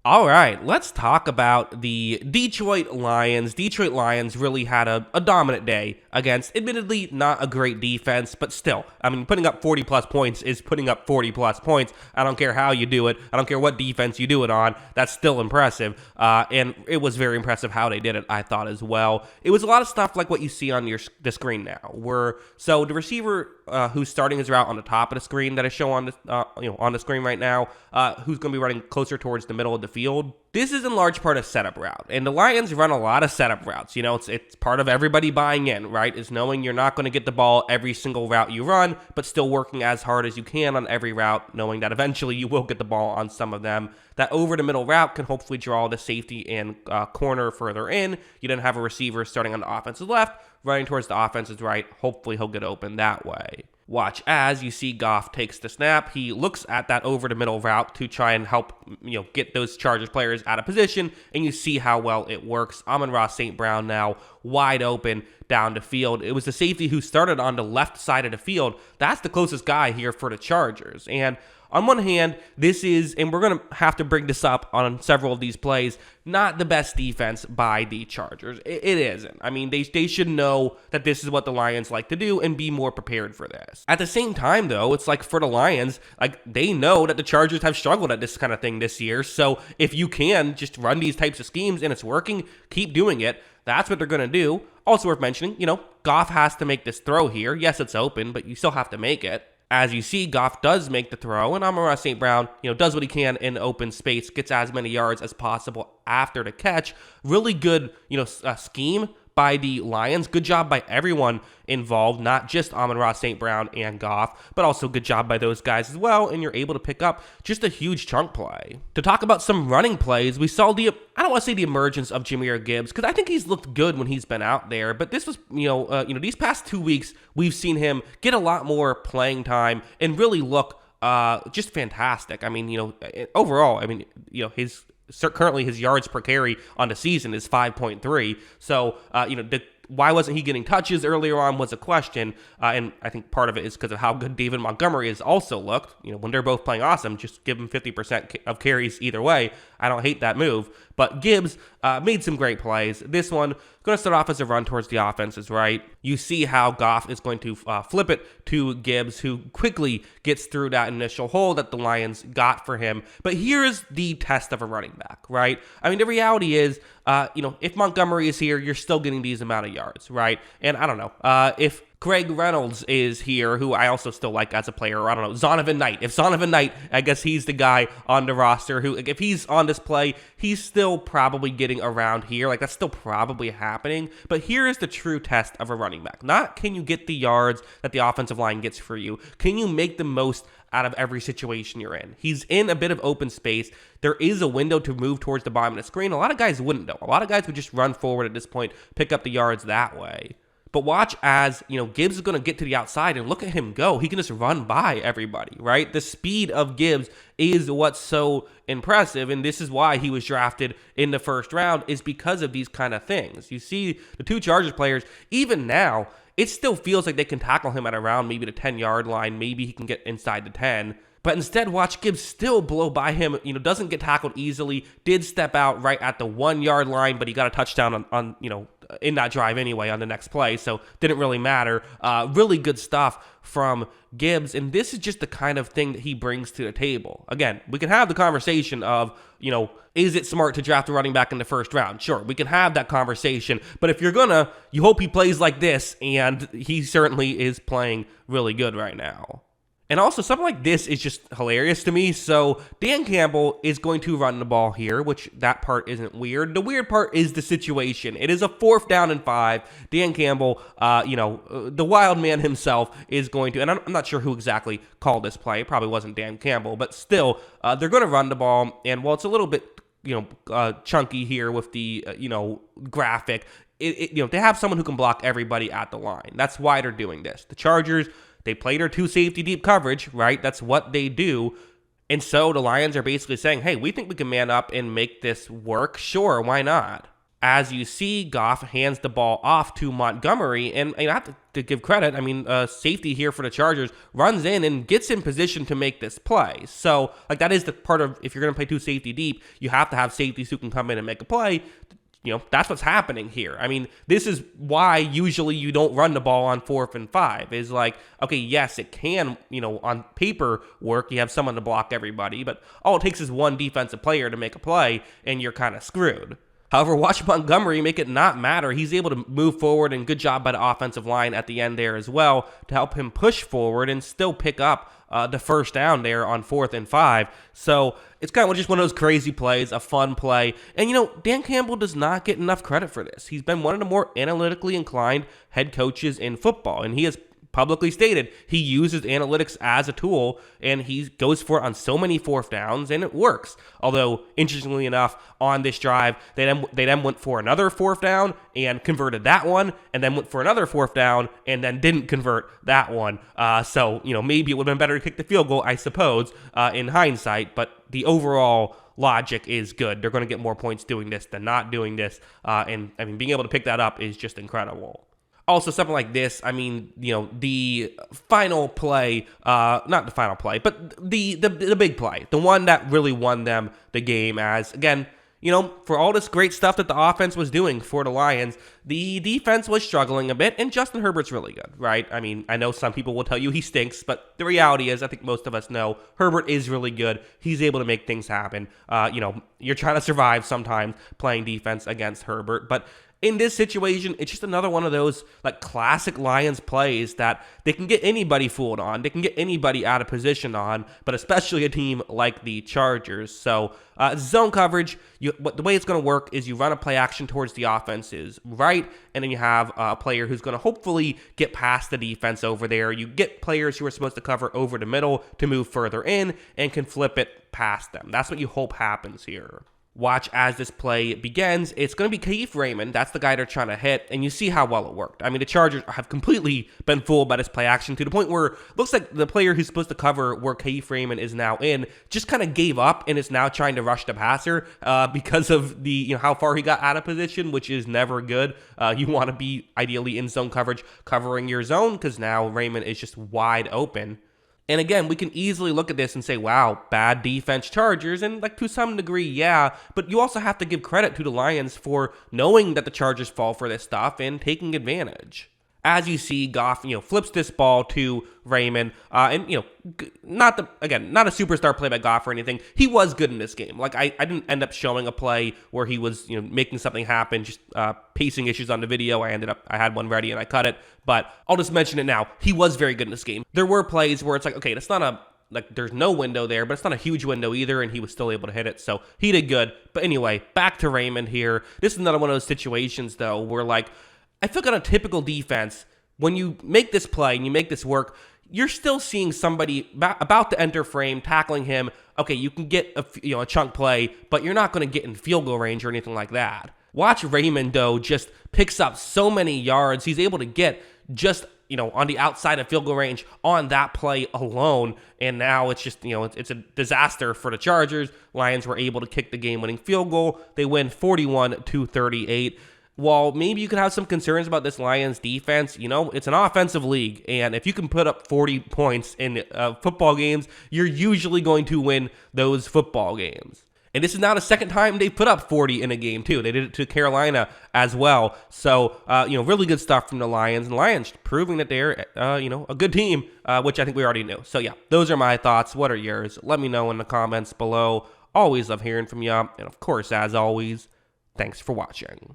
All right, let's talk about the Detroit Lions. Detroit Lions really had a dominant day against, admittedly, not a great defense, but still, I mean, putting up 40-plus points is putting up 40-plus points. I don't care how you do it. I don't care what defense you do it on. That's still impressive, and it was very impressive how they did it, I thought, as well. It was a lot of stuff like what you see on the screen now, so the receiver who's starting his route on the top of the screen that I show on the screen right now, who's going to be running closer towards the middle of the field. This is in large part a setup route, and the Lions run a lot of setup routes. It's part of everybody buying in, right? Is knowing you're not going to get the ball every single route you run, but still working as hard as you can on every route, knowing that eventually you will get the ball on some of them. That over the middle route can hopefully draw the safety and corner further in. You then have a receiver starting on the offensive left, running towards the offensive right. Hopefully he'll get open that way. Watch as you see Goff takes the snap. He looks at that over the middle route to try and help, get those Chargers players out of position, and you see how well it works. Amon-Ra St. Brown now wide open down the field. It was the safety who started on the left side of the field. That's the closest guy here for the Chargers. And on one hand, this is, and we're going to have to bring this up on several of these plays, not the best defense by the Chargers. It isn't. I mean, they should know that this is what the Lions like to do and be more prepared for this. At the same time, though, it's like for the Lions, like they know that the Chargers have struggled at this kind of thing this year. So if you can just run these types of schemes and it's working, keep doing it. That's what they're going to do. Also worth mentioning, Goff has to make this throw here. Yes, it's open, but you still have to make it. As you see, Goff does make the throw, and Amon-Ra St. Brown, does what he can in open space, gets as many yards as possible after the catch. Really good, scheme by the Lions. Good job by everyone involved, not just Amon-Ra St. Brown and Goff, but also good job by those guys as well, and you're able to pick up just a huge chunk play. To talk about some running plays, we saw I don't want to say the emergence of Jahmyr Gibbs, because I think he's looked good when he's been out there, but this was, these past 2 weeks, we've seen him get a lot more playing time and really look just fantastic. I mean, overall, currently his yards per carry on the season is 5.3. So, why wasn't he getting touches earlier on was a question. And I think part of it is because of how good David Montgomery has also looked. When they're both playing awesome, just give him 50% of carries either way. I don't hate that move. But Gibbs made some great plays. This one, going to start off as a run towards the offenses, right? You see how Goff is going to flip it to Gibbs, who quickly gets through that initial hole that the Lions got for him. But here's the test of a running back, right? I mean, the reality is, if Montgomery is here, you're still getting these amount of yards, right? And I don't know, if Craig Reynolds is here, who I also still like as a player, or I don't know, Zonovan Knight. If Zonovan Knight, I guess he's the guy on the roster who, if he's on this play, he's still probably getting around here. Like, that's still probably happening. But here is the true test of a running back. Not can you get the yards that the offensive line gets for you. Can you make the most out of every situation you're in? He's in a bit of open space. There is a window to move towards the bottom of the screen. A lot of guys wouldn't, though. A lot of guys would just run forward at this point, pick up the yards that way. But watch as, Gibbs is going to get to the outside, and look at him go. He can just run by everybody, right? The speed of Gibbs is what's so impressive, and this is why he was drafted in the first round, is because of these kind of things. You see the two Chargers players, even now, it still feels like they can tackle him at around maybe the 10-yard line. Maybe he can get inside the 10. But instead, watch Gibbs still blow by him, doesn't get tackled easily, did step out right at the 1-yard line, but he got a touchdown on in that drive anyway on the next play, so didn't really matter. Really good stuff from Gibbs, and this is just the kind of thing that he brings to the table. Again, we can have the conversation of, is it smart to draft a running back in the first round? Sure, we can have that conversation, but if you're gonna, you hope he plays like this, and he certainly is playing really good right now. And also, something like this is just hilarious to me. So Dan Campbell is going to run the ball here, which that part isn't weird. The weird part is the situation. It is a 4th down and 5. Dan Campbell, the wild man himself is going to, and I'm not sure who exactly called this play. It probably wasn't Dan Campbell, but still, they're going to run the ball. And while it's a little bit, chunky here with the, graphic, they have someone who can block everybody at the line. That's why they're doing this. The Chargers, they play their 2 safety deep coverage, right? That's what they do. And so the Lions are basically saying, hey, we think we can man up and make this work. Sure, why not? as you see, Goff hands the ball off to Montgomery, and I have to give credit. I mean, safety here for the Chargers runs in and gets in position to make this play. So, like, that is the part of, if you're going to play two safety deep, you have to have safeties who can come in and make a play. That's what's happening here. I mean, this is why usually you don't run the ball on 4th and 5. Is like, okay, yes, it can, on paper work. You have someone to block everybody, but all it takes is one defensive player to make a play, and you're kind of screwed. However, watch Montgomery make it not matter. He's able to move forward, and good job by the offensive line at the end there as well to help him push forward and still pick up the first down there on 4th and 5. So it's kind of just one of those crazy plays, a fun play. And, Dan Campbell does not get enough credit for this. He's been one of the more analytically inclined head coaches in football, and he has publicly stated he uses analytics as a tool, and he goes for it on so many 4th downs, and it works. Although, interestingly enough, on this drive, they then went for another 4th down and converted that one, and then went for another 4th down and then didn't convert that one. So maybe it would have been better to kick the field goal, I suppose, in hindsight, but the overall logic is good. They're going to get more points doing this than not doing this, and I mean, being able to pick that up is just incredible. Also, something like this, I mean, the final play, not the final play, but the big play, the one that really won them the game, as, again, for all this great stuff that the offense was doing for the Lions, the defense was struggling a bit, and Justin Herbert's really good, right? I mean, I know some people will tell you he stinks, but the reality is, I think most of us know, Herbert is really good. He's able to make things happen. You're trying to survive sometimes playing defense against Herbert, but in this situation, it's just another one of those like classic Lions plays that they can get anybody fooled on. They can get anybody out of position on, but especially a team like the Chargers. So zone coverage, the way it's going to work is you run a play action towards the offense's right, and then you have a player who's going to hopefully get past the defense over there. You get players who are supposed to cover over the middle to move further in and can flip it past them. That's what you hope happens here. Watch as this play begins. It's going to be Khalif Raymond. That's the guy they're trying to hit, and you see how well it worked. I mean, the Chargers have completely been fooled by this play action to the point where it looks like the player who's supposed to cover where Khalif Raymond is now in just kind of gave up and is now trying to rush the passer because of the how far he got out of position, which is never good. You want to be ideally in zone coverage, covering your zone, because now Raymond is just wide open. And again, we can easily look at this and say, wow, bad defense Chargers, and like to some degree, yeah, but you also have to give credit to the Lions for knowing that the Chargers fall for this stuff and taking advantage. As you see, Goff, flips this ball to Raymond, and not a superstar play by Goff or anything. He was good in this game. Like I didn't end up showing a play where he was making something happen, just pacing issues on the video. I had one ready and I cut it, but I'll just mention it now. He was very good in this game. There were plays where it's like, okay, that's not there's no window there, but it's not a huge window either, and he was still able to hit it, so he did good. But anyway, back to Raymond here. This is another one of those situations, though, where I feel like on a typical defense, when you make this play and you make this work, you're still seeing somebody about to enter frame, tackling him. Okay, you can get a chunk play, but you're not going to get in field goal range or anything like that. Watch Raymond, though, just picks up so many yards. He's able to get just on the outside of field goal range on that play alone, and now it's just it's a disaster for the Chargers. Lions were able to kick the game-winning field goal. They win 41-38. While maybe you could have some concerns about this Lions defense, it's an offensive league, and if you can put up 40 points in football games, you're usually going to win those football games. And this is now the second time they put up 40 in a game, too. They did it to Carolina as well. So, really good stuff from the Lions. And Lions proving that they're, a good team, which I think we already knew. So, yeah, those are my thoughts. What are yours? Let me know in the comments below. Always love hearing from you. And, of course, as always, thanks for watching.